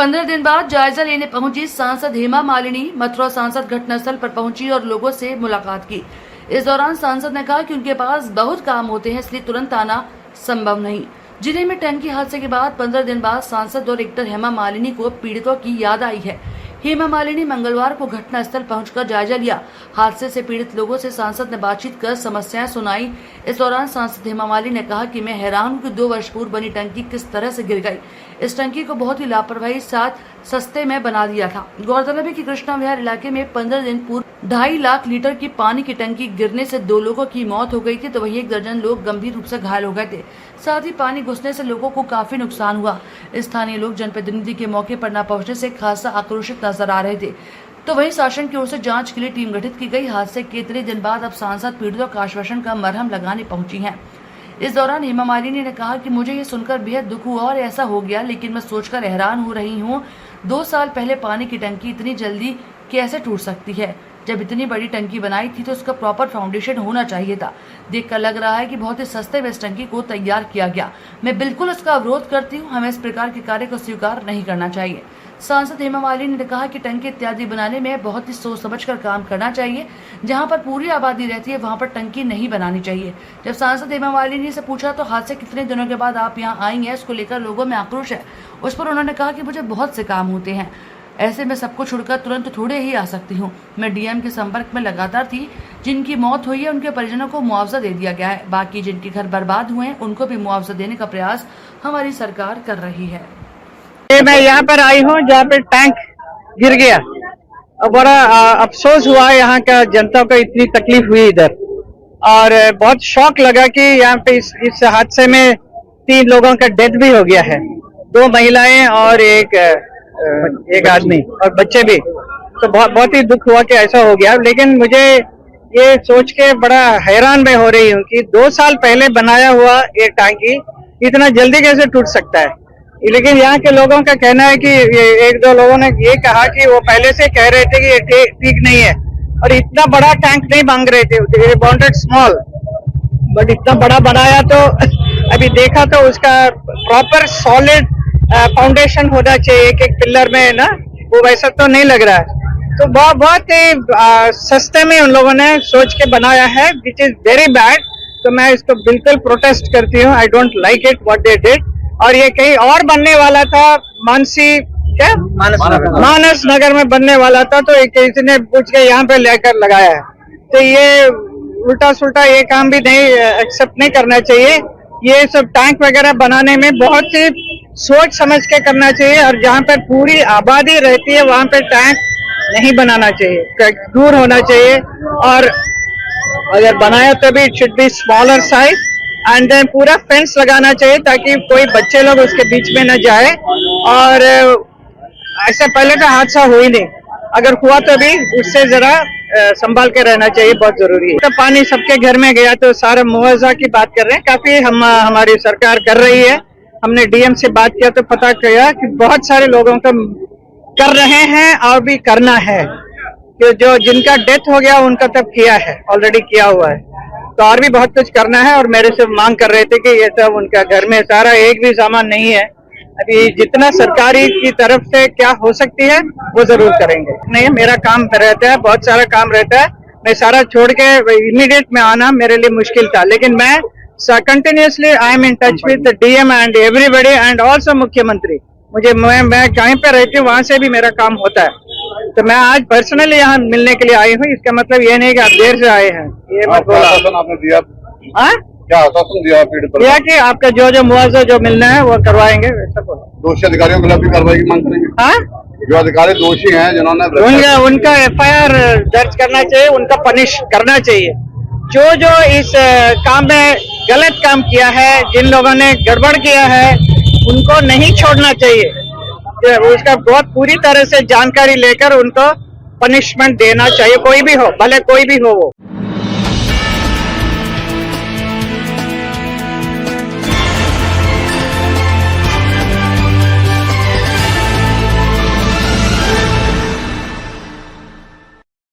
15 दिन बाद जायजा लेने पहुंची सांसद हेमा मालिनी मथुरा सांसद घटनास्थल पर पहुंची और लोगों से मुलाकात की। इस दौरान सांसद ने कहा कि उनके पास बहुत काम होते हैं, इसलिए तुरंत आना संभव नहीं। जिले में टंकी हादसे के बाद 15 दिन बाद सांसद और एक्टर हेमा मालिनी को पीड़ितों की याद आई है। हेमा मालिनी मंगलवार को घटनास्थल पहुंचकर जायजा लिया। हादसे से पीड़ित लोगों से सांसद ने बातचीत कर समस्याएं सुनाई। इस दौरान सांसद हेमा मालिनी ने कहा कि मैं हैरान हूं कि 2 वर्ष पूर्व बनी टंकी किस तरह से गिर गई। इस टंकी को बहुत ही लापरवाही साथ सस्ते में बना दिया था। गौरतलब है कि कृष्णा विहार इलाके में 15 दिन पूर्व 2.5 लाख लीटर की पानी की टंकी गिरने से 2 लोगों की मौत हो गई थी, तो वहीं 1 दर्जन लोग गंभीर रूप से घायल हो गए थे। साथ ही पानी घुसने से लोगों को काफी नुकसान हुआ। स्थानीय लोग जनप्रतिनिधि के मौके पर न पहुंचने से खासा आक्रोशित नजर आ रहे थे। तो वहीं शासन की ओर से जांच के लिए टीम गठित की गई। हादसे के इतने दिन बाद अब सांसद पीड़ितों का आश्वासन का मरहम लगाने पहुंची हैं। इस दौरान हेमा मालिनी ने कहा कि मुझे ये सुनकर बेहद दुख हुआ और ऐसा हो गया, लेकिन मैं सोचकर हैरान हो रही हूँ 2 साल पहले पानी की टंकी इतनी जल्दी कैसे टूट सकती है। जब इतनी बड़ी टंकी बनाई थी तो उसका प्रॉपर फाउंडेशन होना चाहिए था। देखकर लग रहा है कि बहुत ही सस्ते में इस टंकी को तैयार किया गया। मैं बिल्कुल उसका विरोध करती हूँ। हमें इस प्रकार के कार्य को स्वीकार नहीं करना चाहिए। सांसद हेमा मालिनी ने कहा कि टंकी इत्यादि बनाने में बहुत ही सोच समझकर काम करना चाहिए। जहां पर पूरी आबादी रहती है वहां पर टंकी नहीं बनानी चाहिए। जब सांसद हेमा मालिनी से पूछा तो हादसे कितने दिनों के बाद आप यहां आई हैं, इसको लेकर लोगों में आक्रोश है। उस पर उन्होंने कहा कि मुझे बहुत से काम होते हैं, ऐसे में सबको छोड़कर तुरंत थोड़े ही आ सकती हूँ। मैं डीएम के संपर्क में लगातार थी। जिनकी मौत हुई है उनके परिजनों को मुआवजा दे दिया गया है। बाकी जिनके घर बर्बाद हुए हैं उनको भी मुआवजा देने का प्रयास हमारी सरकार कर रही है। मैं यहाँ पर आई हूँ जहाँ पे टैंक गिर गया और बड़ा अफसोस हुआ। यहाँ का जनता को इतनी तकलीफ हुई इधर, और बहुत शौक लगा कि यहाँ पे इस हादसे में 3 लोगों का डेथ भी हो गया है, 2 महिलाएं और एक आदमी और बच्चे भी। तो बहुत ही दुख हुआ कि ऐसा हो गया। लेकिन मुझे ये सोच के बड़ा हैरान मैं हो रही हूँ कि 2 साल पहले बनाया हुआ एक टैंकी इतना जल्दी कैसे टूट सकता है। लेकिन यहाँ के लोगों का कहना है कि 1-2 लोगों ने ये कहा कि वो पहले से कह रहे थे कि ये ठीक नहीं है और इतना बड़ा टैंक नहीं मांग रहे थे, they wanted small, बट इतना बड़ा बनाया। तो अभी देखा तो उसका प्रॉपर सॉलिड फाउंडेशन होना चाहिए, एक पिलर में ना, वो वैसा तो नहीं लग रहा है। तो बहुत ही सस्ते में उन लोगों ने सोच के बनाया है, विच इज वेरी बैड। तो मैं इसको बिल्कुल प्रोटेस्ट करती हूँ। I don't like it what they did. और ये कहीं और बनने वाला था, मानस नगर में बनने वाला था, तो किसी ने पूछ के यहाँ पे लेकर लगाया है। तो ये उल्टा सुल्टा ये काम भी नहीं एक्सेप्ट नहीं करना चाहिए। ये सब टैंक वगैरह बनाने में बहुत ही सोच समझ के करना चाहिए, और जहाँ पर पूरी आबादी रहती है वहाँ पे टैंक नहीं बनाना चाहिए, दूर होना चाहिए। और अगर बनाया तो भी it should be smaller size, and then पूरा फेंस लगाना चाहिए ताकि कोई बच्चे लोग उसके बीच में न जाए। और ऐसा पहले का हादसा हो ही नहीं, अगर हुआ तो भी उससे जरा संभाल के रहना चाहिए, बहुत जरूरी है। तो पानी सबके घर में गया तो सारा मुआवजा की बात कर रहे हैं, काफी हमारी सरकार कर रही है। हमने डीएम से बात किया तो पता किया कि बहुत सारे लोगों को कर रहे हैं और भी करना है। कि जो जिनका डेथ हो गया उनका तब किया है, ऑलरेडी किया हुआ है, तो और भी बहुत कुछ करना है। और मेरे से मांग कर रहे थे कि ये सब उनका घर में सारा एक भी सामान नहीं है। अभी जितना सरकारी की तरफ से क्या हो सकती है वो जरूर करेंगे। नहीं, मेरा काम रहता है, बहुत सारा काम रहता है। मैं सारा छोड़ के इमीडिएट में आना मेरे लिए मुश्किल था, लेकिन मैं continuously I am in touch with DM and everybody and also मुख्यमंत्री। मैं कहीं पे रहती हूँ वहां से भी मेरा काम होता है। तो मैं आज पर्सनली यहाँ मिलने के लिए आई हूँ। इसका मतलब ये नहीं कि आप देर से आए हैं, ये मत बोला। आपने दिया क्या आश्वासन दिया कि आपका जो मुआवजा जो मिलना है वो करवाएंगे, वैसा बोला। दोषी अधिकारियों के खिलाफ भी कार्रवाई की मांग करेंगे। जो अधिकारी दोषी हैं जिन्होंने उनका एफआईआर दर्ज करना चाहिए, उनका पनिश करना चाहिए। जो इस काम में गलत काम किया है, जिन लोगों ने गड़बड़ किया है, उनको नहीं छोड़ना चाहिए। उसका बहुत पूरी तरह से जानकारी लेकर उनको पनिशमेंट देना चाहिए, कोई भी हो, भले कोई भी हो वो।